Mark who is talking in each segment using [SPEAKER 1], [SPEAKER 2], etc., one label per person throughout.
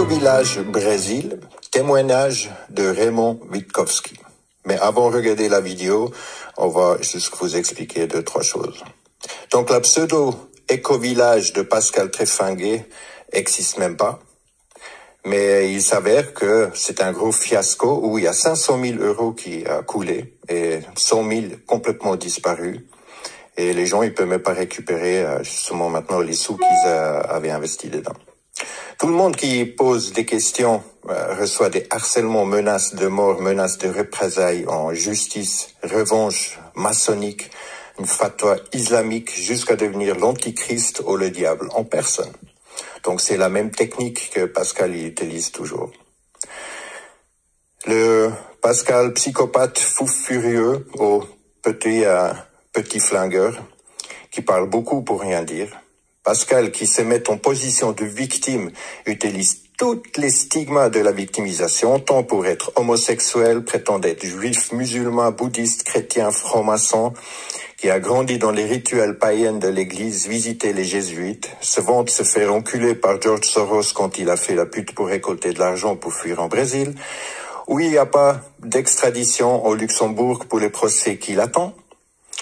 [SPEAKER 1] Village, Brésil, témoignage de Raymond Witkowski. Mais avant de regarder la vidéo, on va juste vous expliquer 2-3 choses. Donc la pseudo-éco-village de Pascal Tréfinguet n'existe même pas. Mais il s'avère que c'est un gros fiasco où il y a 500 000 euros qui a coulé et 100 000 complètement disparus. Et les gens, ils peuvent même pas récupérer justement maintenant les sous qu'ils avaient investis dedans. Tout le monde qui pose des questions reçoit des harcèlements, menaces de mort, menaces de représailles en justice, revanche maçonnique, une fatwa islamique jusqu'à devenir l'antichrist ou le diable en personne. Donc c'est la même technique que Pascal utilise toujours. Le Pascal psychopathe fou furieux au petit flingueur qui parle beaucoup pour rien dire. Pascal, qui se met en position de victime, utilise toutes les stigmas de la victimisation, tant pour être homosexuel, prétend être juif, musulman, bouddhiste, chrétien, franc-maçon, qui a grandi dans les rituels païens de l'église, visité les jésuites, se vante se faire enculer par George Soros quand il a fait la pute pour récolter de l'argent pour fuir en Brésil, où il n'y a pas d'extradition au Luxembourg pour les procès qu'il attend.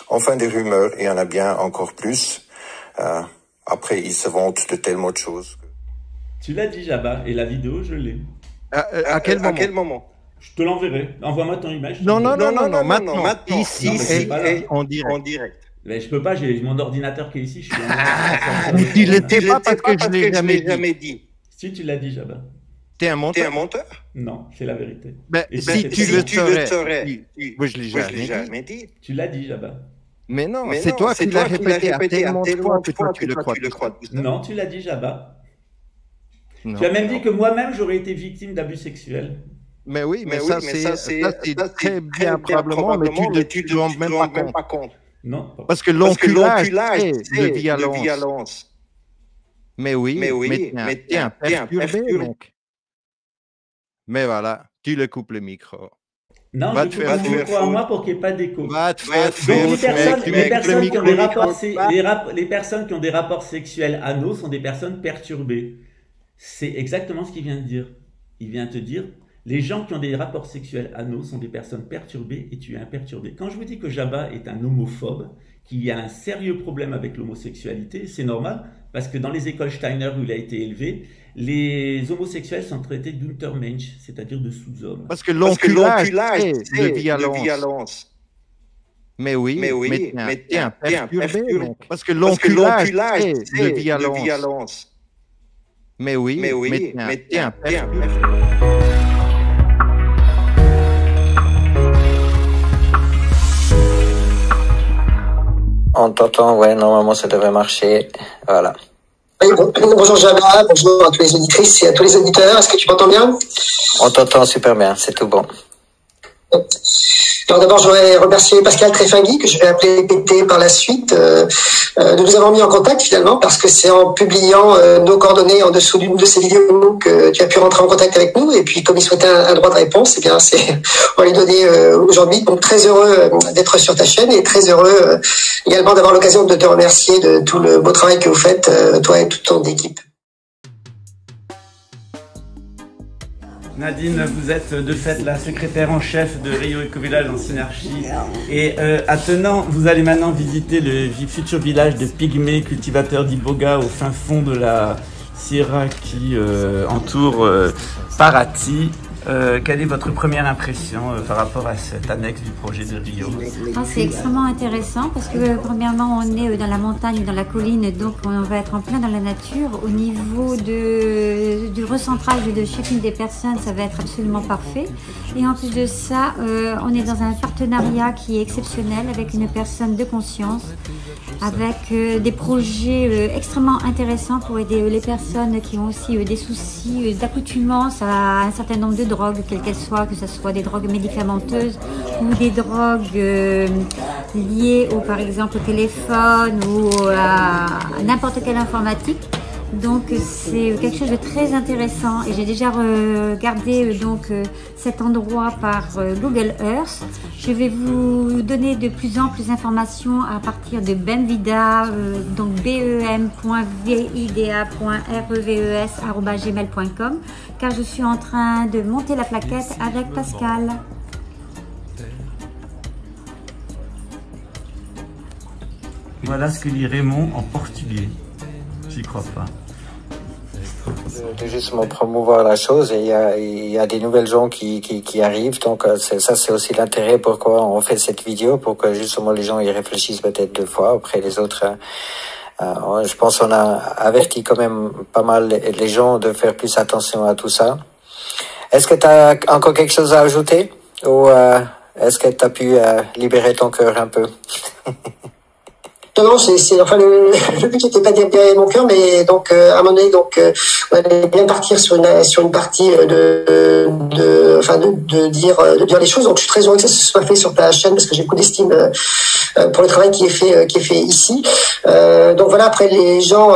[SPEAKER 1] Enfin, des rumeurs, il y en a bien encore plus. Après, il se vante de tellement de choses.
[SPEAKER 2] Tu l'as dit, Jabba, et la vidéo, je l'ai.
[SPEAKER 3] À quel moment?
[SPEAKER 2] Je te l'enverrai. Envoie-moi ton image.
[SPEAKER 3] Non, maintenant. Ici, en direct.
[SPEAKER 2] Mais je peux pas, j'ai mon ordinateur qui est ici.
[SPEAKER 3] Tu ne l'étais pas parce que je l'ai jamais dit.
[SPEAKER 2] Si, tu l'as dit, Jabba.
[SPEAKER 3] T'es un menteur?
[SPEAKER 2] Non, c'est la vérité.
[SPEAKER 3] Si tu le saurais, moi je l'ai jamais dit.
[SPEAKER 2] Tu l'as dit, Jabba.
[SPEAKER 3] Mais non, c'est toi qui l'as répété à tellement de fois que toi tu le crois.
[SPEAKER 2] Non, tu l'as dit, Jabba. Tu as même dit que moi-même j'aurais été victime d'abus sexuels.
[SPEAKER 3] Mais oui, mais ça c'est très bien probablement, mais tu ne te rends même pas compte.
[SPEAKER 2] Non.
[SPEAKER 3] Parce que l'enculage, c'est de violence. Mais oui, mais t'es un perturbé donc. Mais voilà, tu le coupes le micro.
[SPEAKER 2] Non, je coupe mon micro à moi pour qu'il n'y ait pas d'écho. Les personnes qui ont des rapports sexuels anaux sont des personnes perturbées. C'est exactement ce qu'il vient de dire. Il vient te dire, les gens qui ont des rapports sexuels anaux sont des personnes perturbées et tu es un perturbé. Quand je vous dis que Jabba est un homophobe, qu'il a un sérieux problème avec l'homosexualité, c'est normal, parce que dans les écoles Steiner où il a été élevé, les homosexuels sont traités d'Untermensch, c'est-à-dire de sous-hommes.
[SPEAKER 3] Parce que l'enculage, c'est de violence. Mais oui, mais t'es un perturbé donc. Parce que l'enculage, c'est de violence. Mais oui, mais t'es un perturbé.
[SPEAKER 4] On t'entend, ouais, normalement ça devrait marcher, voilà.
[SPEAKER 5] Oui, bonjour Jabba, bonjour à tous les auditrices et à tous les auditeurs, est-ce que tu m'entends bien?
[SPEAKER 4] On t'entend super bien, c'est tout bon.
[SPEAKER 5] Alors d'abord, je voudrais remercier Pascal Tréfinguet, que je vais appeler PT par la suite, de nous avoir mis en contact finalement, parce que c'est en publiant nos coordonnées en dessous d'une de ces vidéos que tu as pu rentrer en contact avec nous, et puis comme il souhaitait un droit de réponse, eh bien on va lui donner aujourd'hui. Donc très heureux d'être sur ta chaîne, et très heureux également d'avoir l'occasion de te remercier de tout le beau travail que vous faites, toi et toute ton équipe.
[SPEAKER 2] Nadine, vous êtes de fait la secrétaire en chef de Rio Eco-Village en Synergie. Et attenant, vous allez maintenant visiter le futur village de pygmées cultivateurs d'iboga au fin fond de la Sierra qui entoure Paraty. Quelle est votre première impression par rapport à cette annexe du projet de Rio?
[SPEAKER 6] C'est extrêmement intéressant parce que premièrement on est dans la montagne, dans la colline, donc on va être en plein dans la nature. Au niveau du recentrage de chacune des personnes, ça va être absolument parfait. Et en plus de ça, on est dans un partenariat qui est exceptionnel avec une personne de conscience, avec des projets extrêmement intéressants pour aider les personnes qui ont aussi des soucis d'accoutumance à un certain nombre de drogues, quelles qu'elles soient, que ce soit des drogues médicamenteuses ou des drogues liées par exemple au téléphone ou à n'importe quelle informatique. Donc c'est quelque chose de très intéressant et j'ai déjà regardé cet endroit par Google Earth. Je vais vous donner de plus en plus d'informations à partir de Bemvida, donc bem.vida.reves@gmail.com, car je suis en train de monter la plaquette avec Pascal.
[SPEAKER 2] Voilà ce que dit Raymond en portugais. J'y crois pas.
[SPEAKER 4] De justement promouvoir la chose, et il y a des nouvelles gens qui arrivent, donc ça c'est aussi l'intérêt pourquoi on fait cette vidéo, pour que justement les gens y réfléchissent peut-être 2 fois. Après les autres, je pense qu'on a averti quand même pas mal les gens de faire plus attention à tout ça. Est-ce que tu as encore quelque chose à ajouter, ou est-ce que tu as pu libérer ton cœur un peu?
[SPEAKER 5] Non, enfin le but n'était pas de libérer mon cœur, mais donc à un moment donné, donc on allait bien partir sur une partie de dire les choses. Donc je suis très heureux que ça se soit fait sur ta chaîne, parce que j'ai beaucoup d'estime pour le travail qui est fait ici. Donc voilà, après les gens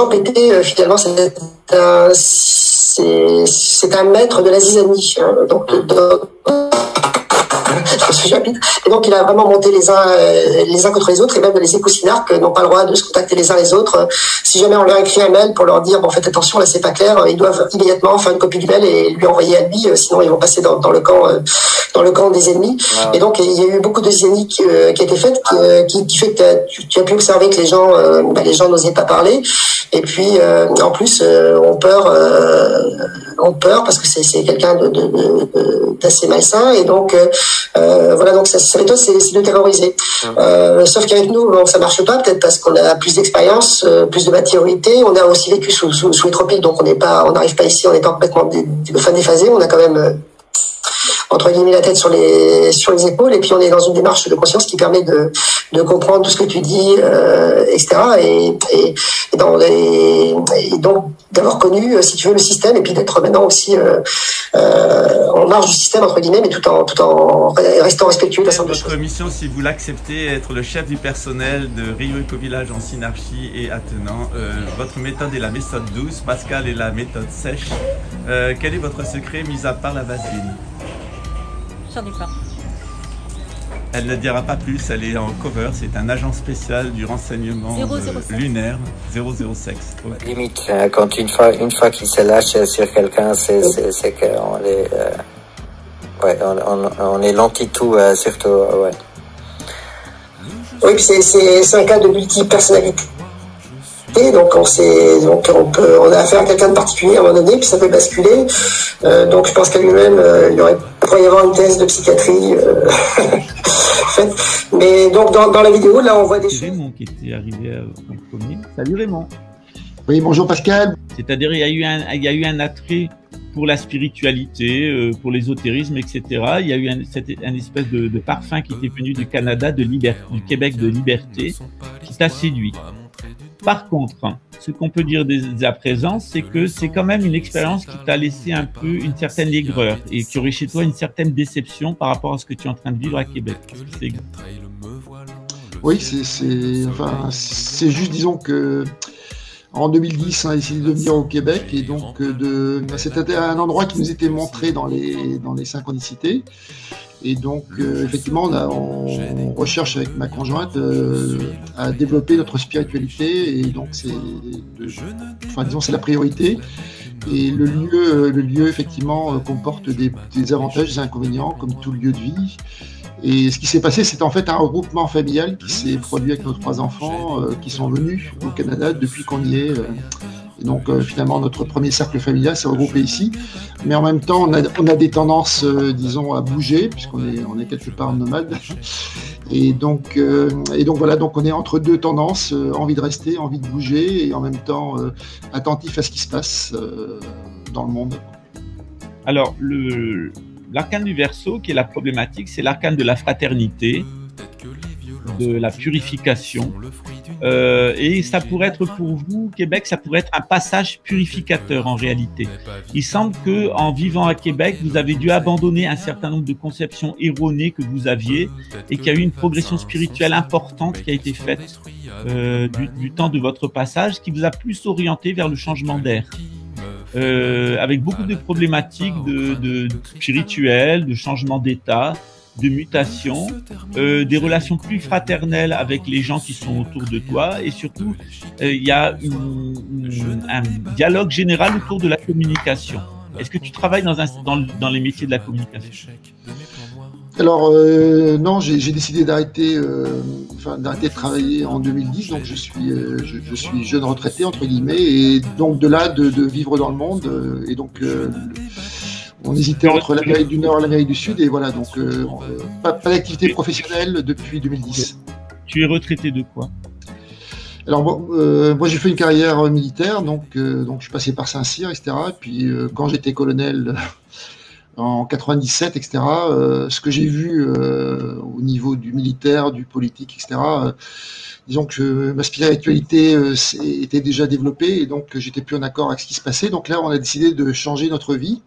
[SPEAKER 5] pétés, finalement c'est un maître de la zizanie, hein, donc j'habite. Et donc il a vraiment monté les uns contre les autres, et même les écocinarques n'ont pas le droit de se contacter les uns les autres. Si jamais on leur écrit un mail pour leur dire bon, faites attention, là c'est pas clair, ils doivent immédiatement faire une copie du mail et lui envoyer à lui, sinon ils vont passer dans le camp des ennemis. Et donc il y a eu beaucoup de zizanie qui a été faite, qui fait que tu as pu observer que les gens n'osaient pas parler. Et puis en plus on peur parce que c'est quelqu'un d'assez malsain, et donc voilà, donc sa méthode c'est de terroriser. Sauf qu'avec nous, bon, ça marche pas, peut-être parce qu'on a plus d'expérience, plus de maturité. On a aussi vécu sous les tropiques, donc on n'arrive pas ici, on n'est pas complètement déphasé. On a quand même entre guillemets la tête sur les épaules, et puis on est dans une démarche de conscience qui permet de comprendre tout ce que tu dis, etc. Et donc d'avoir connu, si tu veux, le système, et puis d'être maintenant aussi en marge du système entre guillemets, mais tout en restant respectueux de la santé.
[SPEAKER 2] Votre mission, si vous l'acceptez, être le chef du personnel de Rio Eco-Village en Synarchie et attenant. Votre méthode est la méthode douce, Pascal est la méthode sèche. Quel est votre secret, mis à part la vaseline?
[SPEAKER 6] J'en ai pas.
[SPEAKER 2] Elle ne dira pas plus, elle est en cover, c'est un agent spécial du renseignement lunaire 006. Ouais.
[SPEAKER 4] Limite, quand une fois qu'il se lâche sur quelqu'un, c'est qu'on est, on est l'anti-tout, surtout, ouais.
[SPEAKER 5] Oui, puis c'est un cas de multi-personnalité. Donc on a affaire à quelqu'un de particulier à un moment donné, puis ça peut basculer. Donc je pense qu'à lui-même, il pourrait y avoir une thèse de psychiatrie faite. Mais donc dans la vidéo, là, on voit des choses.
[SPEAKER 2] Raymond qui était arrivé en premier. Salut Raymond.
[SPEAKER 7] Oui, bonjour Pascal.
[SPEAKER 2] C'est-à-dire il y a eu un attrait pour la spiritualité, pour l'ésotérisme, etc. Il y a eu un espèce de parfum qui était venu du Canada, du Québec de liberté, qui t'a séduit. Par contre, ce qu'on peut dire dès à présent, c'est que c'est quand même une expérience qui t'a laissé un peu une certaine aigreur et qui aurait chez toi une certaine déception par rapport à ce que tu es en train de vivre à Québec.
[SPEAKER 7] Oui, c'est juste, disons que en 2010, on a décidé de venir au Québec, et donc c'était un endroit qui nous était montré dans les synchronicités. Et donc, effectivement, on recherche avec ma conjointe à développer notre spiritualité, et donc c'est la priorité. Et le lieu effectivement comporte des avantages, des inconvénients, comme tout lieu de vie. Et ce qui s'est passé, c'est en fait un regroupement familial qui s'est produit avec nos 3 enfants qui sont venus au Canada depuis qu'on y est. Et donc finalement, notre premier cercle familial s'est regroupé ici. Mais en même temps, on a des tendances, disons, à bouger, puisqu'on est quelque part nomade. Et donc voilà, donc on est entre 2 tendances, envie de rester, envie de bouger, et en même temps attentif à ce qui se passe dans le monde.
[SPEAKER 2] Alors, l'arcane du Verseau, qui est la problématique, c'est l'arcane de la fraternité, de la purification,
[SPEAKER 8] Et ça pourrait être pour vous, Québec, ça pourrait être un passage purificateur en réalité. Il semble que en vivant à Québec, vous avez dû abandonner un certain nombre de conceptions erronées que vous aviez et qu'il y a eu une progression spirituelle importante qui a été faite du temps de votre passage, qui vous a plus orienté vers le changement d'air. Avec beaucoup de problématiques de spirituelles, de changement d'état, de mutation, des relations plus fraternelles avec les gens qui sont autour de toi, et surtout il y a un dialogue général autour de la communication. Est-ce que tu travailles dans les métiers de la communication?
[SPEAKER 7] Alors non, j'ai décidé d'arrêter de travailler en 2010, donc je suis jeune retraité entre guillemets, et donc de là de vivre dans le monde, et donc on hésitait entre l'Amérique du Nord et l'Amérique du Sud, et voilà, donc pas d'activité professionnelle depuis 2010.
[SPEAKER 8] Tu es retraité de quoi?
[SPEAKER 7] Alors moi j'ai fait une carrière militaire, donc je suis passé par Saint-Cyr, etc. Et puis quand j'étais colonel en 97, etc. Ce que j'ai vu au niveau du militaire, du politique, etc. Disons que ma spiritualité était déjà développée, et donc j'étais plus en accord avec ce qui se passait. Donc là on a décidé de changer notre vie.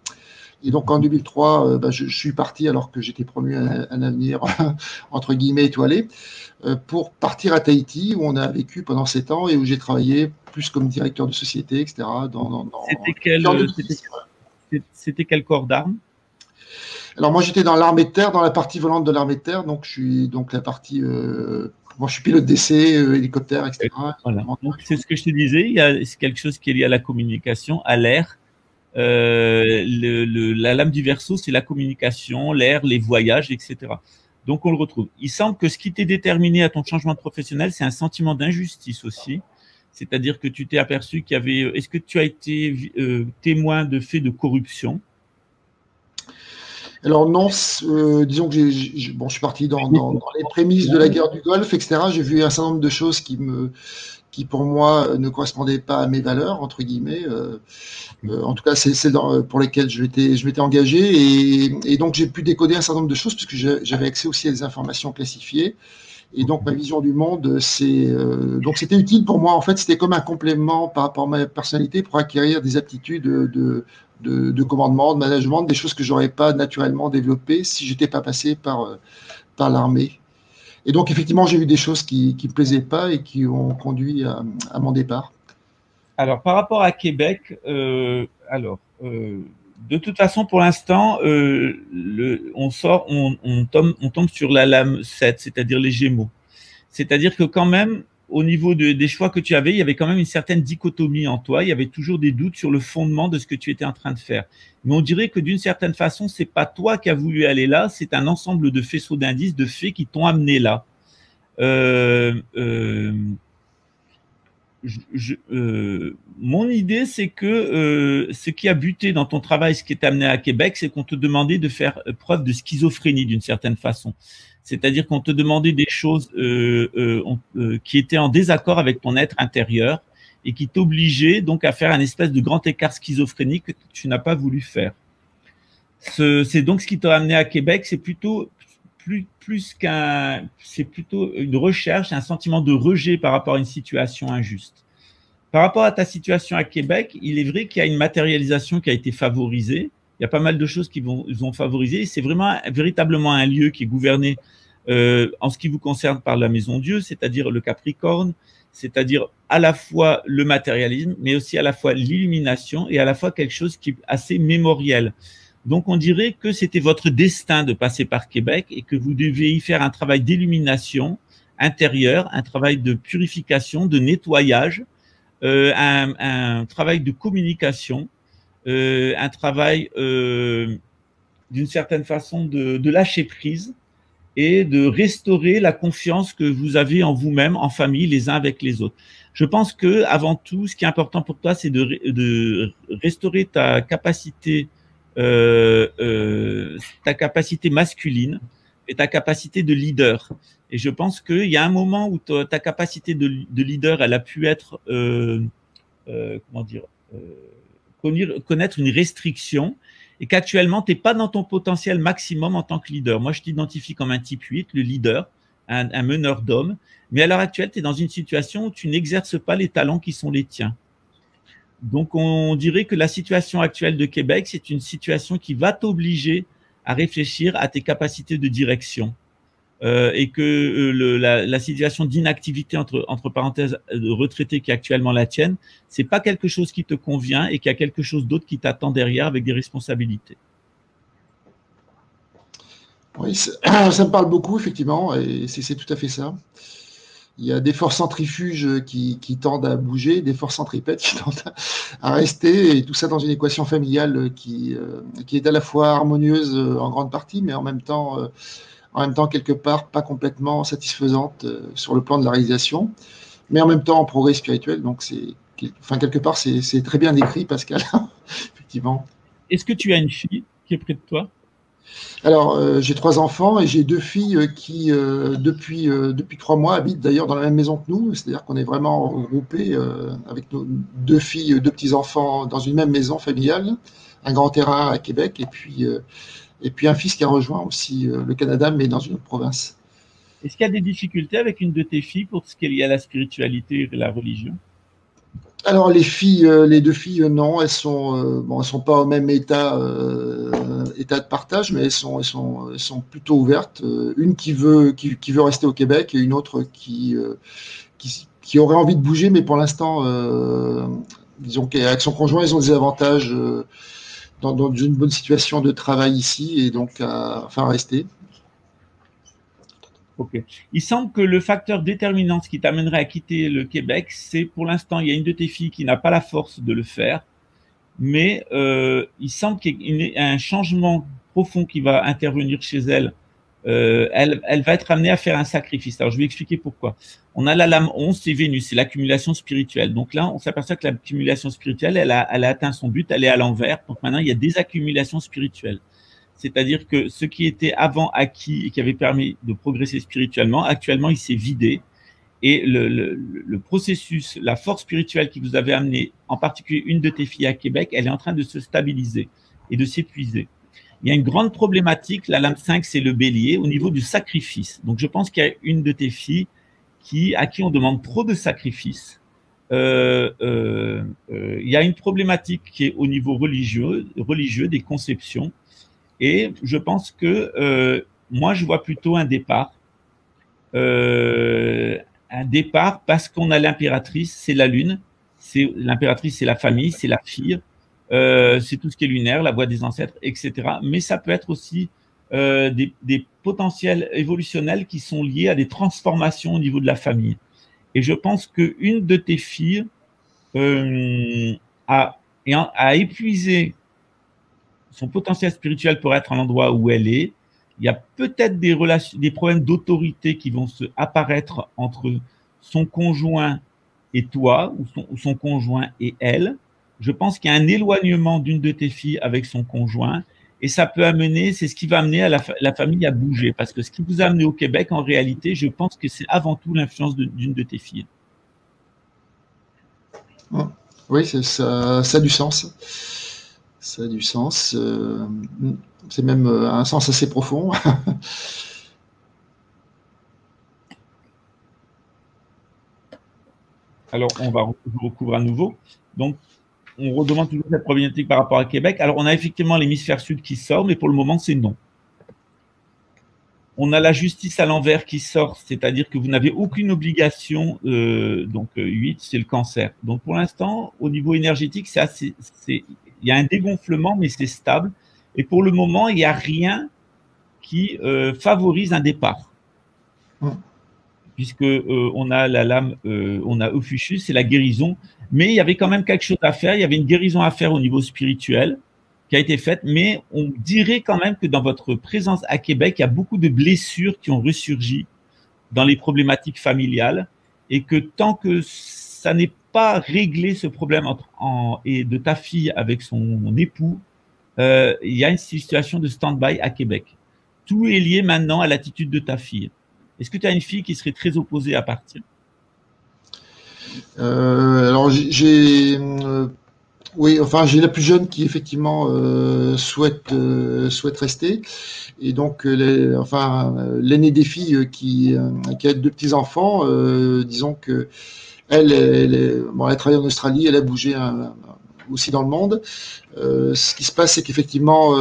[SPEAKER 7] Et donc en 2003, je suis parti alors que j'étais promu à un avenir entre guillemets étoilé, pour partir à Tahiti, où on a vécu pendant 7 ans et où j'ai travaillé plus comme directeur de société, etc.
[SPEAKER 8] C'était quel corps d'armes?
[SPEAKER 7] Alors moi j'étais dans l'armée de terre, dans la partie volante de l'armée de terre, donc je suis donc la partie moi je suis pilote d'essai, hélicoptère, etc.
[SPEAKER 8] Voilà. Donc c'est ce que je te disais, c'est quelque chose qui est lié à la communication, à l'air. La lame du Verseau, c'est la communication, l'air, les voyages, etc. Donc on le retrouve. Il semble que ce qui t'est déterminé à ton changement professionnel, c'est un sentiment d'injustice aussi. C'est-à-dire que tu t'es aperçu qu'il y avait... Est-ce que tu as été témoin de faits de corruption?
[SPEAKER 7] Alors non, disons que je suis parti dans les prémices de la guerre du Golfe, etc. J'ai vu un certain nombre de choses qui pour moi ne correspondaient pas à mes valeurs, entre guillemets. En tout cas, c'est celles pour lesquelles je m'étais engagé, et donc j'ai pu décoder un certain nombre de choses puisque j'avais accès aussi à des informations classifiées. Et donc ma vision du monde, donc c'était utile pour moi. En fait, c'était comme un complément par rapport à ma personnalité pour acquérir des aptitudes de commandement, de management, des choses que j'aurais pas naturellement développées si j'étais pas passé par l'armée. Et donc effectivement, j'ai vu des choses qui me plaisaient pas et qui ont conduit à mon départ.
[SPEAKER 8] Alors par rapport à Québec, de toute façon, pour l'instant, on tombe sur la lame 7, c'est-à-dire les Gémeaux. C'est-à-dire que quand même, au niveau des choix que tu avais, il y avait quand même une certaine dichotomie en toi. Il y avait toujours des doutes sur le fondement de ce que tu étais en train de faire. Mais on dirait que d'une certaine façon, c'est pas toi qui as voulu aller là, c'est un ensemble de faisceaux d'indices, de faits qui t'ont amené là. Mon idée, c'est que ce qui a buté dans ton travail, ce qui est amené à Québec, c'est qu'on te demandait de faire preuve de schizophrénie d'une certaine façon. C'est-à-dire qu'on te demandait des choses qui étaient en désaccord avec ton être intérieur et qui t'obligeaient donc à faire un espèce de grand écart schizophrénique que tu n'as pas voulu faire. C'est donc ce qui t'a amené à Québec, c'est plutôt c'est plutôt une recherche, un sentiment de rejet par rapport à une situation injuste. Par rapport à ta situation à Québec, il est vrai qu'il y a une matérialisation qui a été favorisée. Il y a pas mal de choses qui ont favorisé. C'est vraiment véritablement un lieu qui est gouverné en ce qui vous concerne par la Maison Dieu, c'est-à-dire le Capricorne, c'est-à-dire à la fois le matérialisme, mais aussi à la fois l'illumination et à la fois quelque chose qui est assez mémoriel. Donc, on dirait que c'était votre destin de passer par Québec et que vous deviez y faire un travail d'illumination intérieure, un travail de purification, de nettoyage, un travail de communication, un travail d'une certaine façon de lâcher prise et de restaurer la confiance que vous avez en vous-même, en famille, les uns avec les autres. Je pense que avant tout, ce qui est important pour toi, c'est de restaurer ta capacité masculine et ta capacité de leader. Et je pense qu'il y a un moment où ta capacité de leader, elle a pu être, connaître une restriction et qu'actuellement, tu n'es pas dans ton potentiel maximum en tant que leader. Moi, je t'identifie comme un type 8, le leader, un meneur d'hommes, mais à l'heure actuelle, tu es dans une situation où tu n'exerces pas les talents qui sont les tiens. Donc, on dirait que la situation actuelle de Québec, c'est une situation qui va t'obliger à réfléchir à tes capacités de direction. Et que la situation d'inactivité entre parenthèses de retraité qui est actuellement la tienne, c'est pas quelque chose qui te convient et qu'il y a quelque chose d'autre qui t'attend derrière avec des responsabilités.
[SPEAKER 7] Oui, ça me parle beaucoup, effectivement, et c'est tout à fait ça. Il y a des forces centrifuges qui tendent à bouger, des forces centripètes qui tendent à rester, et tout ça dans une équation familiale qui est à la fois harmonieuse en grande partie, mais en même temps, quelque part, pas complètement satisfaisante sur le plan de la réalisation, mais en même temps en progrès spirituel. Donc, quelque part, c'est très bien décrit, Pascal, effectivement.
[SPEAKER 8] Est-ce que tu as une fille qui est près de toi?
[SPEAKER 7] Alors, j'ai 3 enfants et j'ai 2 filles qui, depuis 3 mois, habitent d'ailleurs dans la même maison que nous. C'est-à-dire qu'on est vraiment regroupés avec nos 2 filles, 2 petits-enfants dans une même maison familiale, un grand terrain à Québec, et puis un fils qui a rejoint aussi le Canada, mais dans une autre province.
[SPEAKER 8] Est-ce qu'il y a des difficultés avec une de tes filles pour ce qui est lié à la spiritualité et la religion?
[SPEAKER 7] Alors les 2 filles, non, elles sont pas au même état de partage, mais elles sont plutôt ouvertes. Une qui veut rester au Québec et une autre qui aurait envie de bouger, mais pour l'instant, disons qu'avec son conjoint, ils ont des avantages dans une bonne situation de travail ici et donc à rester.
[SPEAKER 8] Ok. Il semble que le facteur déterminant, ce qui t'amènerait à quitter le Québec, c'est pour l'instant, il y a une de tes filles qui n'a pas la force de le faire, mais il semble qu'il y ait un changement profond qui va intervenir chez elle. Elle va être amenée à faire un sacrifice. Alors, je vais expliquer pourquoi. On a la lame 11, c'est Vénus, c'est l'accumulation spirituelle. Donc là, on s'aperçoit que l'accumulation spirituelle, elle a atteint son but, elle est à l'envers. Donc maintenant, il y a des accumulations spirituelles. C'est-à-dire que ce qui était avant acquis et qui avait permis de progresser spirituellement, actuellement, il s'est vidé. Et le processus, la force spirituelle qui vous avait amené, en particulier une de tes filles à Québec, elle est en train de se stabiliser et de s'épuiser. Il y a une grande problématique, la lame 5, c'est le bélier, au niveau du sacrifice. Donc, je pense qu'il y a une de tes filles à qui on demande trop de sacrifices. Il y a une problématique qui est au niveau religieux des conceptions. Et je pense que moi, je vois plutôt un départ. Parce qu'on a l'impératrice, c'est la lune. L'impératrice, c'est la famille, c'est la fille. C'est tout ce qui est lunaire, la voie des ancêtres, etc. Mais ça peut être aussi des potentiels évolutionnels qui sont liés à des transformations au niveau de la famille. Et je pense qu'une de tes filles a épuisé son potentiel spirituel pour être à l'endroit où elle est. Il y a peut-être des problèmes d'autorité qui vont se apparaître entre son conjoint et toi, ou son conjoint et elle. Je pense qu'il y a un éloignement d'une de tes filles avec son conjoint, et ça peut amener, c'est ce qui va amener la famille à bouger, parce que ce qui vous a amené au Québec, en réalité, je pense que c'est avant tout l'influence d'une de tes filles.
[SPEAKER 7] Oui, ça a du sens. Ça a du sens. C'est même un sens assez profond.
[SPEAKER 8] Alors, on va recouvrir à nouveau. Donc, on redemande toujours cette problématique par rapport à Québec. Alors, on a effectivement l'hémisphère sud qui sort, mais pour le moment, c'est non. On a la justice à l'envers qui sort, c'est-à-dire que vous n'avez aucune obligation. Donc, 8, c'est le cancer. Donc, pour l'instant, au niveau énergétique, il y a un dégonflement, mais c'est stable. Et pour le moment, il n'y a rien qui favorise un départ. Puisque on a la lame, on a Ophiuchus, c'est la guérison. Mais il y avait quand même quelque chose à faire. Il y avait une guérison à faire au niveau spirituel qui a été faite. Mais on dirait quand même que dans votre présence à Québec, il y a beaucoup de blessures qui ont ressurgi dans les problématiques familiales. Et que tant que ça n'est pas réglé, ce problème et de ta fille avec son époux, il y a une situation de stand-by à Québec. Tout est lié maintenant à l'attitude de ta fille. Est-ce que tu as une fille qui serait très opposée à partir?
[SPEAKER 7] Alors, j'ai Oui, enfin, j'ai la plus jeune qui effectivement souhaite rester, et donc l'aînée des filles qui a 2 petits enfants, disons que elle travaille en Australie, elle a bougé aussi dans le monde. Ce qui se passe, c'est qu'effectivement,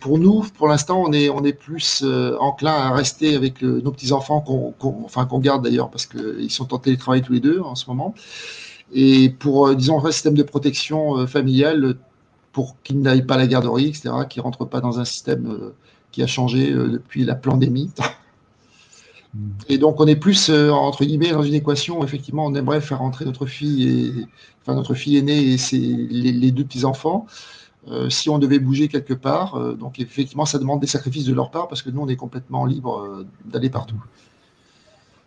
[SPEAKER 7] pour nous, pour l'instant, on est plus enclin à rester avec nos petits enfants qu'on garde d'ailleurs parce qu'ils sont en télétravail tous les deux en ce moment. Et pour, disons, un système de protection familiale pour qu'ils n'aillent pas à la garderie, etc., qu'ils ne rentrent pas dans un système qui a changé depuis la pandémie. Et donc, on est plus, entre guillemets, dans une équation où, effectivement, on aimerait faire rentrer notre fille aînée et les 2 petits-enfants, si on devait bouger quelque part. Donc, effectivement, ça demande des sacrifices de leur part parce que nous, on est complètement libre d'aller partout.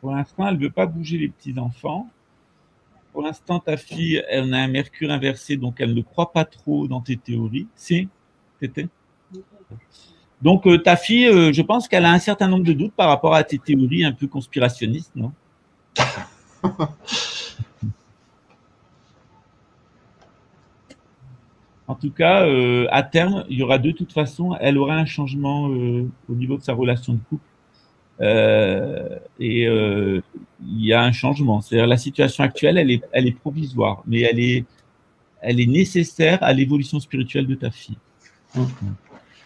[SPEAKER 8] Pour l'instant, elle ne veut pas bouger les petits-enfants. Pour l'instant, ta fille, elle a un Mercure inversé, donc elle ne croit pas trop dans tes théories. Si, Tété. Donc, ta fille, je pense qu'elle a un certain nombre de doutes par rapport à tes théories un peu conspirationnistes, non? En tout cas, à terme, il y aura de toute façon, elle aura un changement au niveau de sa relation de couple. Il y a un changement. C'est-à-dire la situation actuelle, elle est provisoire, mais elle est nécessaire à l'évolution spirituelle de ta fille.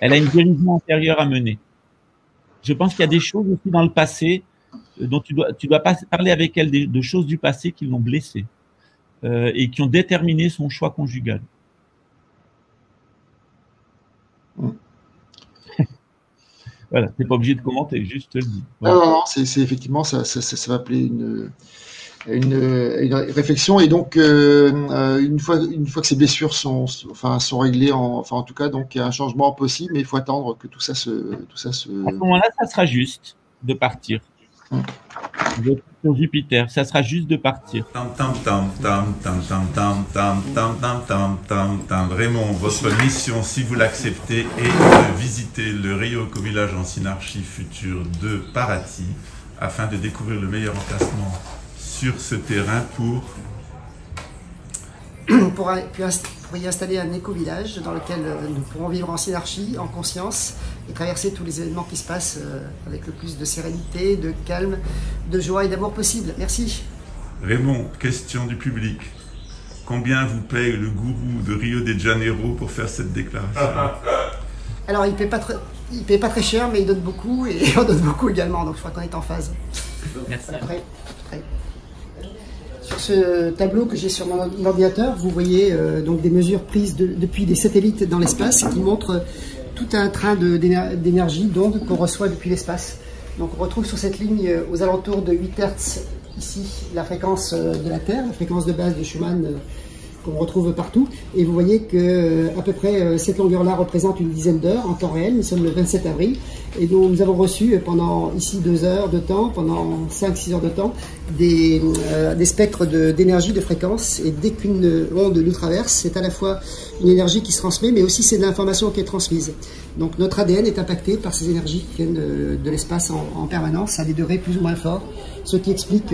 [SPEAKER 8] Elle a une guérison antérieure à mener. Je pense qu'il y a des choses aussi dans le passé dont tu dois pas parler avec elle de choses du passé qui l'ont blessée et qui ont déterminé son choix conjugal. Voilà, t'es pas obligé de commenter, juste te le dis. Voilà.
[SPEAKER 7] Non, c'est effectivement ça va appeler une réflexion, et donc une fois que ces blessures sont réglées, en tout cas, donc il y a un changement possible, mais il faut attendre que tout ça se.
[SPEAKER 8] À ce moment-là, ça sera juste de partir. Sur Jupiter, ça sera juste de partir.
[SPEAKER 9] Raymond, votre mission, si vous l'acceptez, est de visiter le Ryoko Village en synarchie future de Paraty afin de découvrir le meilleur emplacement sur ce terrain pour
[SPEAKER 5] y installer un éco-village dans lequel nous pourrons vivre en synarchie, en conscience, et traverser tous les événements qui se passent avec le plus de sérénité, de calme, de joie et d'amour possible. Merci.
[SPEAKER 9] Raymond, question du public. Combien vous paye le gourou de Rio de Janeiro pour faire cette déclaration?
[SPEAKER 5] Alors, il ne paie pas très cher, mais il donne beaucoup, et on donne beaucoup également, donc je crois qu'on est en phase.
[SPEAKER 2] Merci.
[SPEAKER 5] Après. Sur ce tableau que j'ai sur mon ordinateur, vous voyez donc des mesures prises depuis des satellites dans l'espace qui montrent tout un train d'énergie, d'ondes qu'on reçoit depuis l'espace. Donc on retrouve sur cette ligne aux alentours de 8 Hz ici la fréquence de la Terre, la fréquence de base de Schumann qu'on retrouve partout. Et vous voyez que à peu près cette longueur-là représente une dizaine d'heures en temps réel. Nous sommes le 27 avril et donc nous avons reçu pendant ici 2 heures de temps, pendant 5-6 heures de temps, des spectres d'énergie, de fréquence. Et dès qu'une onde nous traverse, c'est à la fois une énergie qui se transmet, mais aussi c'est de l'information qui est transmise. Donc notre ADN est impacté par ces énergies qui viennent de l'espace en permanence, à des degrés plus ou moins forts. Ce qui explique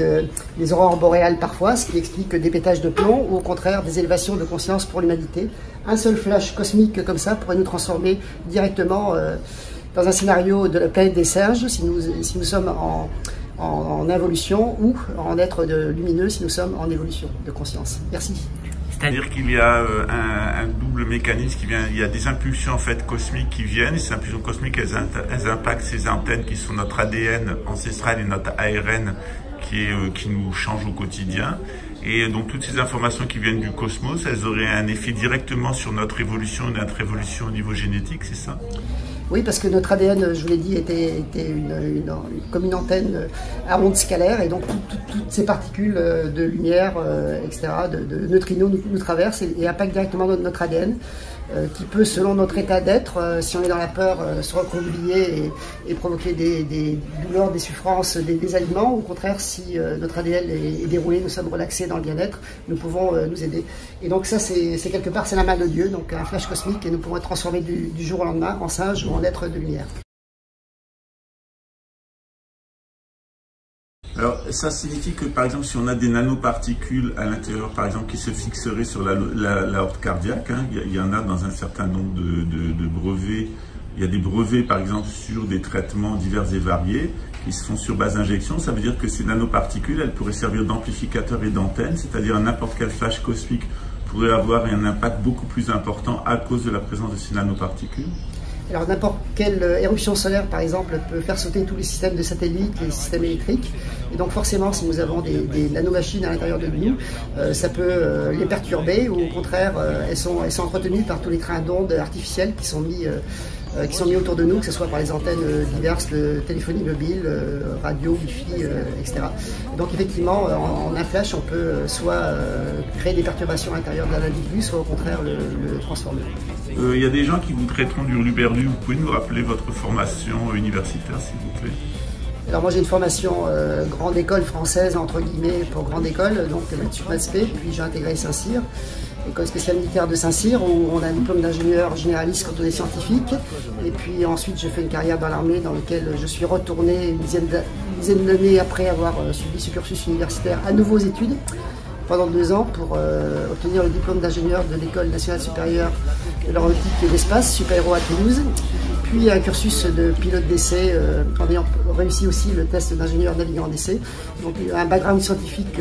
[SPEAKER 5] les aurores boréales parfois, ce qui explique des pétages de plomb, ou au contraire des élévations de conscience pour l'humanité. Un seul flash cosmique comme ça pourrait nous transformer directement dans un scénario de la planète des singes, si nous sommes en involution, ou en être lumineux si nous sommes en évolution de conscience. Merci.
[SPEAKER 9] C'est-à-dire qu'il y a un double mécanisme qui vient, il y a des impulsions en fait cosmiques qui viennent, et ces impulsions cosmiques elles impactent ces antennes qui sont notre ADN ancestral et notre ARN qui nous change au quotidien. Et donc toutes ces informations qui viennent du cosmos, elles auraient un effet directement sur notre évolution au niveau génétique, c'est ça?
[SPEAKER 5] Oui, parce que notre ADN, je vous l'ai dit, était comme une antenne à ondes scalaires, et donc toutes ces particules de lumière, etc., de neutrinos nous traversent et impactent directement notre ADN, qui peut, selon notre état d'être, si on est dans la peur, se recroqueviller et provoquer des douleurs, des souffrances, des aliments. Au contraire, si notre ADN est déroulé, nous sommes relaxés dans le bien-être, nous pouvons nous aider. Et donc ça, c'est quelque part, c'est la main de Dieu, donc un flash cosmique, et nous pouvons être transformés du jour au lendemain en singe ou en être de lumière.
[SPEAKER 9] Alors, ça signifie que, par exemple, si on a des nanoparticules à l'intérieur, par exemple, qui se fixeraient sur l'aorte cardiaque, hein, il y en a dans un certain nombre de brevets. Il y a des brevets, par exemple, sur des traitements divers et variés qui se font sur base d'injection. Ça veut dire que ces nanoparticules, elles pourraient servir d'amplificateurs et d'antennes, c'est-à-dire n'importe quel flash cosmique pourrait avoir un impact beaucoup plus important à cause de la présence de ces nanoparticules.
[SPEAKER 5] Alors n'importe quelle éruption solaire, par exemple, peut faire sauter tous les systèmes de satellites, les systèmes électriques. Et donc forcément, si nous avons des nanomachines à l'intérieur de nous, ça peut les perturber, ou au contraire, elles sont entretenues par tous les trains d'ondes artificiels qui sont mis autour de nous, que ce soit par les antennes diverses de téléphonie mobile, radio, wifi, etc. Donc effectivement, en un flash, on peut soit créer des perturbations à l'intérieur de l'individu, soit au contraire le transformer.
[SPEAKER 9] Il y a des gens qui vous traiteront du hurluberlu. Vous pouvez nous rappeler votre formation universitaire, s'il vous plaît?
[SPEAKER 5] Alors moi j'ai une formation grande école française, entre guillemets, pour grande école, donc Mathsup-Mathsp, puis j'ai intégré Saint-Cyr, école spéciale militaire de Saint-Cyr, où on a un diplôme d'ingénieur généraliste quand on est scientifique. Et puis ensuite j'ai fait une carrière dans l'armée dans laquelle je suis retourné une dizaine d'années après avoir suivi ce cursus universitaire à nouveau aux études pendant 2 ans pour obtenir le diplôme d'ingénieur de l'École nationale supérieure de l'aéronautique et de l'espace, Super-Héros à Toulouse, puis un cursus de pilote d'essai en ayant réussi aussi le test d'ingénieur navigant d'essai. Donc un background scientifique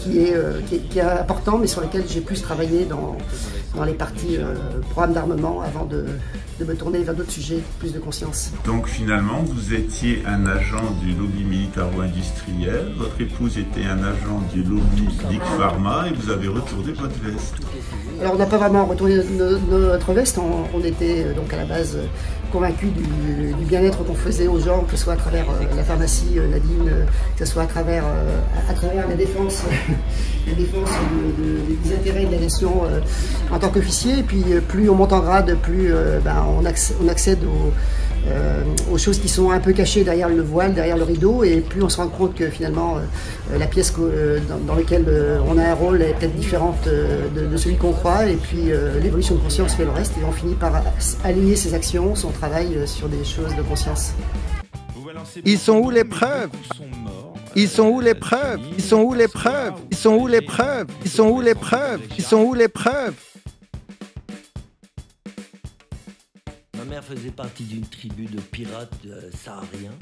[SPEAKER 5] qui est important, mais sur lequel j'ai plus travaillé dans les parties programme d'armement avant de me tourner vers d'autres sujets, plus de conscience.
[SPEAKER 9] Donc finalement, vous étiez un agent du lobby militaro-industriel, votre épouse était un agent du lobby Big Pharma et vous avez retourné votre veste.
[SPEAKER 5] Alors on n'a pas vraiment retourné notre veste, on était donc à la base convaincus du bien-être qu'on faisait aux gens, que ce soit à travers la pharmacie Nadine, que ce soit à travers la défense, des intérêts de la nation en tant qu'officier. Et puis plus on monte en grade, plus on accède aux choses qui sont un peu cachées derrière le voile, derrière le rideau, et plus on se rend compte que finalement la pièce dans laquelle on a un rôle est peut-être différente de celui qu'on croit, et puis l'évolution de conscience fait le reste, et on finit par aligner ses actions, son travail sur des choses de conscience.
[SPEAKER 3] Ils sont où les preuves? Ils sont où les preuves? Ils sont où les preuves? Ils sont où les preuves? Ils sont où les preuves? Ils sont où les preuves?
[SPEAKER 10] Ma mère faisait partie d'une tribu de pirates sahariens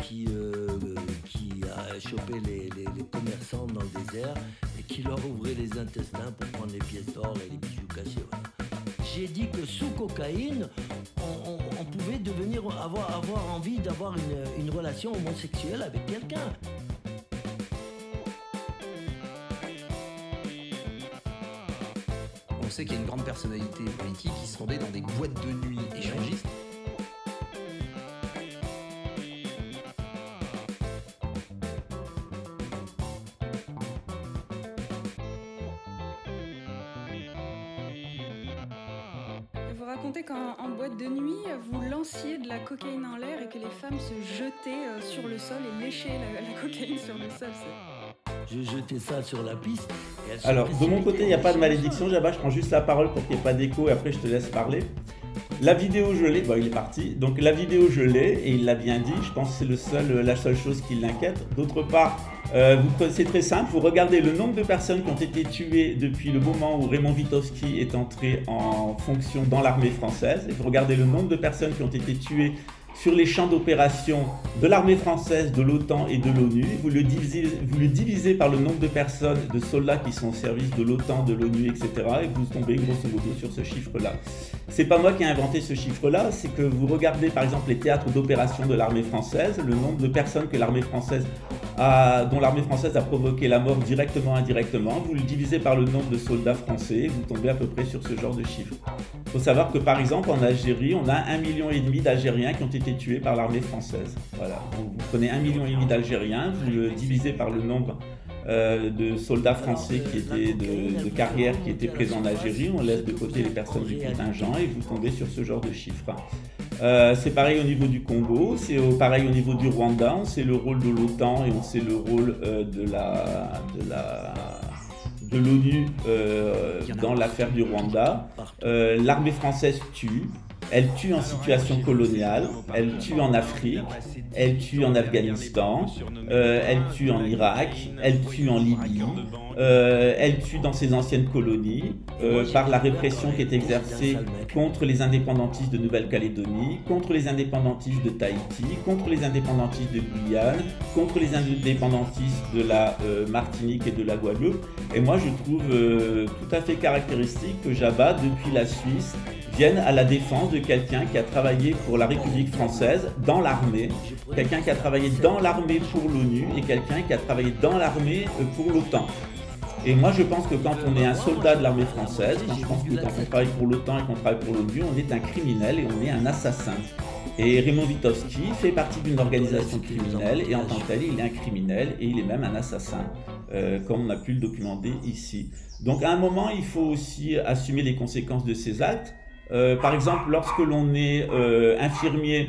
[SPEAKER 10] qui a chopé les commerçants dans le désert et qui leur ouvrait les intestins pour prendre les pièces d'or et les bijoux cachés. Voilà. J'ai dit que sous cocaïne, on pouvait avoir envie d'avoir une relation homosexuelle avec quelqu'un.
[SPEAKER 11] On sait qu'il y a une grande personnalité politique qui se rendait dans des boîtes de nuit échangistes.
[SPEAKER 12] Vous racontez qu'en boîte de nuit, vous lanciez de la cocaïne en l'air et que les femmes se jetaient sur le sol et léchaient la cocaïne sur le sol.
[SPEAKER 10] Je jetais ça sur la piste.
[SPEAKER 2] Alors, de mon côté, il n'y a pas de malédiction, Jabba, je prends juste la parole pour qu'il n'y ait pas d'écho et après je te laisse parler. La vidéo, je l'ai, bon, il est parti. Donc la vidéo, je l'ai et il l'a bien dit, je pense que c'est la seule chose qui l'inquiète. D'autre part, c'est très simple, vous regardez le nombre de personnes qui ont été tuées depuis le moment où Raymond Witkowski est entré en fonction dans l'armée française. Et vous regardez le nombre de personnes qui ont été tuées sur les champs d'opération de l'armée française, de l'OTAN et de l'ONU. Vous le divisez par le nombre de personnes, de soldats qui sont au service de l'OTAN, de l'ONU, etc. Et vous tombez grosso modo sur ce chiffre-là. C'est pas moi qui ai inventé ce chiffre-là, c'est que vous regardez par exemple les théâtres d'opération de l'armée française, le nombre de personnes que l'armée française dont l'armée française a provoqué la mort directement, indirectement. Vous le divisez par le nombre de soldats français et vous tombez à peu près sur ce genre de chiffre. Il faut savoir que par exemple en Algérie, on a 1,5 million d'Algériens qui ont été tués par l'armée française. Voilà. Donc, vous prenez 1,5 million d'Algériens, vous le divisez par le nombre de soldats français qui étaient de carrière qui étaient présents en Algérie, on laisse de côté les personnes du contingent et vous tombez sur ce genre de chiffres. C'est pareil au niveau du Congo, c'est pareil au niveau du Rwanda, on sait le rôle de l'OTAN et on sait le rôle de l'ONU dans l'affaire du Rwanda. L'armée française tue, elle tue en situation coloniale, elle tue en Afrique, elle tue en Afghanistan, elle tue en Irak, elle tue en Libye, elle tue dans ses anciennes colonies par la répression qui est exercée contre les indépendantistes de Nouvelle-Calédonie, contre les indépendantistes de Tahiti, contre les indépendantistes de Guyane, contre les indépendantistes de la Martinique et de la Guadeloupe. Et moi je trouve tout à fait caractéristique que Jabba, depuis la Suisse, vienne à la défense de quelqu'un qui a travaillé pour la République française dans l'armée, quelqu'un qui a travaillé dans l'armée pour l'ONU et quelqu'un qui a travaillé dans l'armée pour l'OTAN. Et moi je pense que quand on est un soldat de l'armée française, je pense que quand on travaille pour l'OTAN et qu'on travaille pour l'ONU, on est un criminel et on est un assassin. Et Raymond Witowski fait partie d'une organisation criminelle et en tant que tel, il est un criminel et il est même un assassin, comme on a pu le documenter ici. Donc à un moment, il faut aussi assumer les conséquences de ses actes. Par exemple, lorsque l'on est infirmier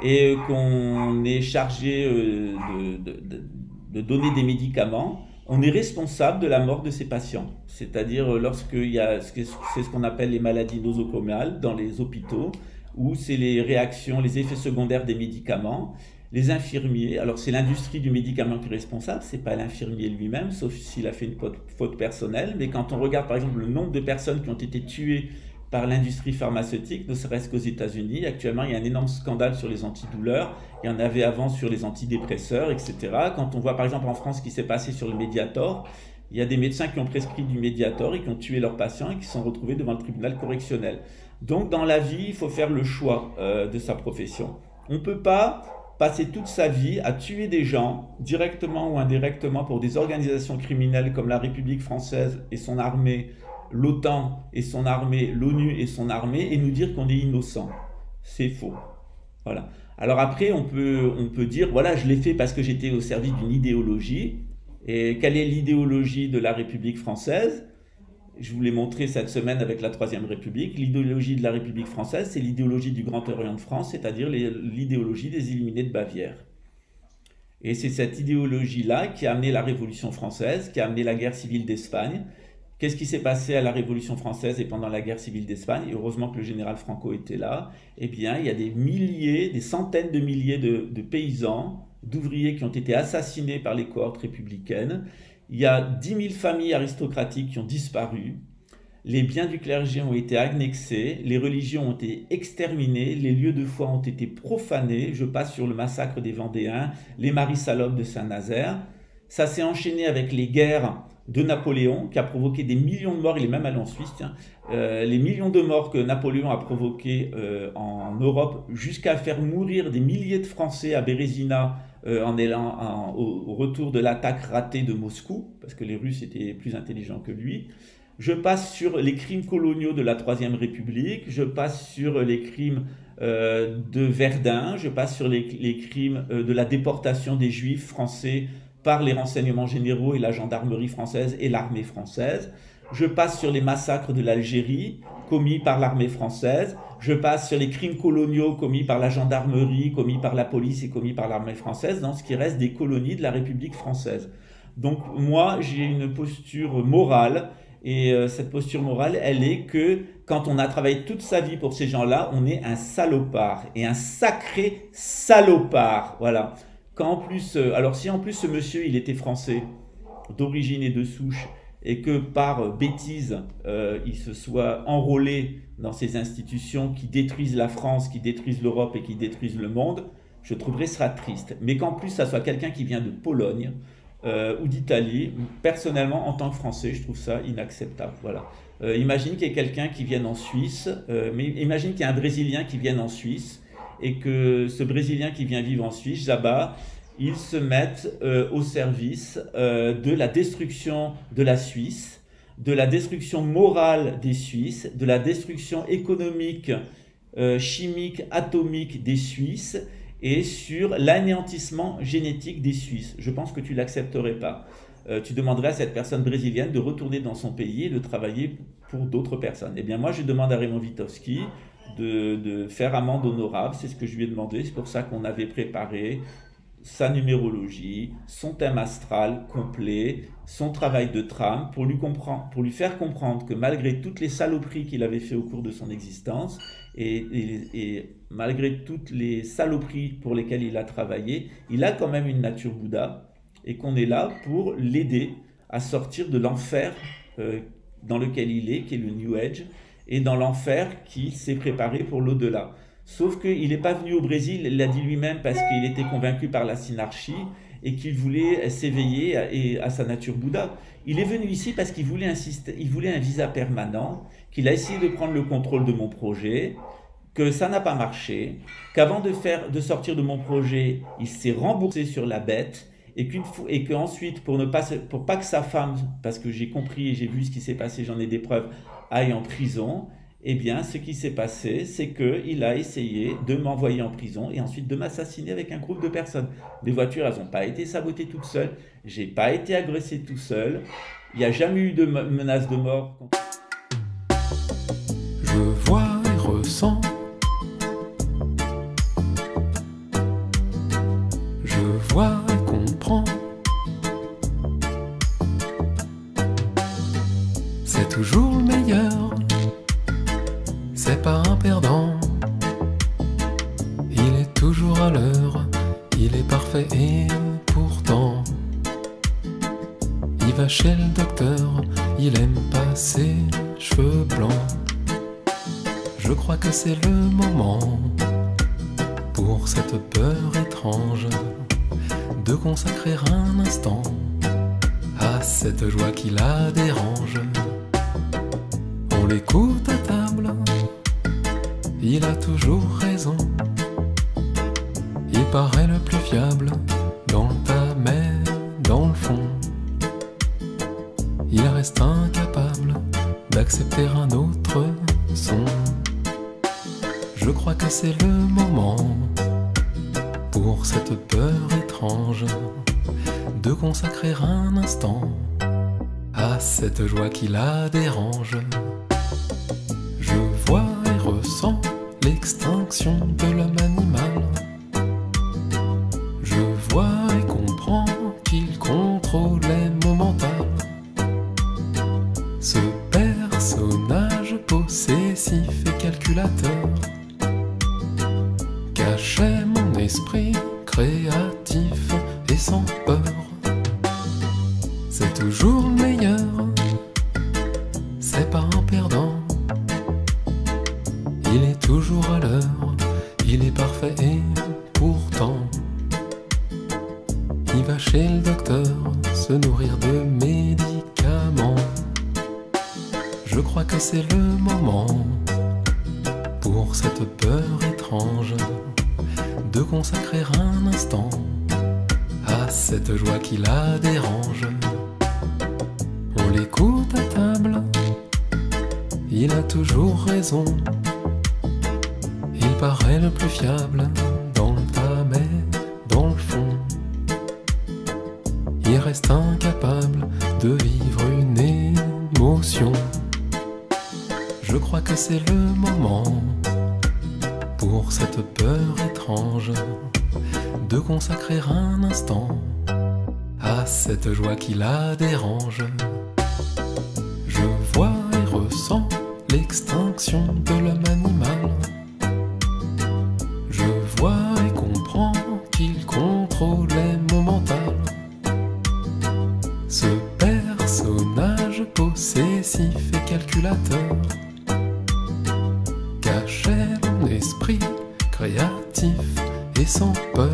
[SPEAKER 2] et qu'on est chargé de donner des médicaments, on est responsable de la mort de ses patients. C'est-à-dire lorsqu'il y a c'est ce qu'on appelle les maladies nosocomiales dans les hôpitaux, où c'est les réactions, les effets secondaires des médicaments. Les infirmiers, alors c'est l'industrie du médicament qui est responsable, c'est pas l'infirmier lui-même, sauf s'il a fait une faute personnelle. Mais quand on regarde par exemple le nombre de personnes qui ont été tuées par l'industrie pharmaceutique, ne serait-ce qu'aux États-Unis. Actuellement, il y a un énorme scandale sur les antidouleurs. Il y en avait avant sur les antidépresseurs, etc. Quand on voit par exemple en France ce qui s'est passé sur le Mediator, il y a des médecins qui ont prescrit du Mediator et qui ont tué leurs patients et qui se sont retrouvés devant le tribunal correctionnel. Donc dans la vie, il faut faire le choix de sa profession. On ne peut pas passer toute sa vie à tuer des gens, directement ou indirectement, pour des organisations criminelles comme la République française et son armée, l'OTAN et son armée, l'ONU et son armée, et nous dire qu'on est innocent. C'est faux. Voilà. Alors après, on peut dire, voilà, je l'ai fait parce que j'étais au service d'une idéologie. Et quelle est l'idéologie de la République française? Je vous l'ai montré cette semaine avec la Troisième République. L'idéologie de la République française, c'est l'idéologie du Grand Orient de France, c'est-à-dire l'idéologie des Illuminés de Bavière. Et c'est cette idéologie-là qui a amené la Révolution française, qui a amené la guerre civile d'Espagne. Qu'est-ce qui s'est passé à la Révolution française et pendant la guerre civile d'Espagne? Et heureusement que le général Franco était là. Eh bien, il y a des milliers, des centaines de milliers de paysans, d'ouvriers qui ont été assassinés par les cohortes républicaines. Il y a 10 000 familles aristocratiques qui ont disparu. Les biens du clergé ont été annexés, les religions ont été exterminées, les lieux de foi ont été profanés. Je passe sur le massacre des Vendéens, les maris salopes de Saint-Nazaire. Ça s'est enchaîné avec les guerres de Napoléon, qui a provoqué des millions de morts. Il est même allé en Suisse, tiens. Les millions de morts que Napoléon a provoqués en Europe, jusqu'à faire mourir des milliers de Français à Bérésina au retour de l'attaque ratée de Moscou, parce que les Russes étaient plus intelligents que lui. Je passe sur les crimes coloniaux de la Troisième République, je passe sur les crimes de Verdun, je passe sur les crimes de la déportation des Juifs français par les renseignements généraux et la gendarmerie française et l'armée française. Je passe sur les massacres de l'Algérie commis par l'armée française. Je passe sur les crimes coloniaux commis par la gendarmerie, commis par la police et commis par l'armée française dans ce qui reste des colonies de la République française. Donc moi, j'ai une posture morale et cette posture morale, elle est que quand on a travaillé toute sa vie pour ces gens-là, on est un salopard et un sacré salopard. Voilà. Quand en plus, alors si en plus ce monsieur, il était français d'origine et de souche, et que par bêtise, il se soit enrôlé dans ces institutions qui détruisent la France, qui détruisent l'Europe et qui détruisent le monde, je trouverais ça triste. Mais qu'en plus, ça soit quelqu'un qui vient de Pologne ou d'Italie, personnellement, en tant que Français, je trouve ça inacceptable. Voilà. Imagine qu'il y ait quelqu'un qui vienne en Suisse, mais imagine qu'il y ait un Brésilien qui vienne en Suisse, et que ce Brésilien qui vient vivre en Suisse, Jabba, il se mette au service de la destruction de la Suisse, de la destruction morale des Suisses, de la destruction économique, chimique, atomique des Suisses, et sur l'anéantissement génétique des Suisses. Je pense que tu ne l'accepterais pas. Tu demanderais à cette personne brésilienne de retourner dans son pays et de travailler pour d'autres personnes. Eh bien moi, je demande à Raymond Witowski de faire amende honorable, c'est ce que je lui ai demandé, c'est pour ça qu'on avait préparé sa numérologie, son thème astral complet, son travail de trame, pour lui faire comprendre que malgré toutes les saloperies qu'il avait fait au cours de son existence, et malgré toutes les saloperies pour lesquelles il a travaillé, il a quand même une nature Bouddha, et qu'on est là pour l'aider à sortir de l'enfer dans lequel il est, qui est le New Age, et dans l'enfer qui s'est préparé pour l'au-delà. Sauf qu'il n'est pas venu au Brésil, il l'a dit lui-même, parce qu'il était convaincu par la synarchie et qu'il voulait s'éveiller à sa nature Bouddha. Il est venu ici parce qu'il voulait un visa permanent, qu'il a essayé de prendre le contrôle de mon projet, que ça n'a pas marché, qu'avant de sortir de mon projet, il s'est remboursé sur la bête, et qu'ensuite, pour pas que sa femme, parce que j'ai compris et j'ai vu ce qui s'est passé, j'en ai des preuves, aille en prison, eh bien, ce qui s'est passé, c'est qu'il a essayé de m'envoyer en prison et ensuite de m'assassiner avec un groupe de personnes. Les voitures, elles n'ont pas été sabotées toutes seules, j'ai pas été agressé tout seul, il n'y a jamais eu de menace de mort.
[SPEAKER 13] Je vois et ressens. Je vois et comprends. C'est toujours le meilleur. C'est pas un perdant. Il est toujours à l'heure. Il est parfait et pourtant il va chez le docteur. Il aime pas ses cheveux blancs. Je crois que c'est le moment pour cette peur étrange de consacrer un instant à cette joie qui la dérange. On l'écoute à table, il a toujours raison. Il paraît le plus fiable dans le tas mais dans le fond il reste incapable d'accepter un autre son. Je crois que c'est le moment pour cette peur étrange de consacrer un instant à cette joie qui la dérange. Je vois et ressens l'extinction de l'homme animal. Je vois et comprends qu'il contrôlait mon mental. Ce personnage possessif et calculateur cachait mon esprit créatif et sans peur. C'est toujours le meilleur, c'est pas un perdant. Il est toujours à l'heure, il est parfait et pourtant il va chez le docteur se nourrir de médicaments. Je crois que c'est le moment pour cette peur étrange de consacrer un instant à cette joie qui la dérange. On l'écoute à table, il a toujours raison. Il paraît le plus fiable dans le tas mais dans le fond il reste incapable de vivre une émotion. Je crois que c'est le moment pour cette peur étrange de consacrer un instant à cette joie qui la dérange. Je vois et ressens l'extinction de l'homme animal. Je vois et comprends qu'il contrôlait mon mental. Ce personnage possessif et calculateur cachait mon esprit créatif et sans peur.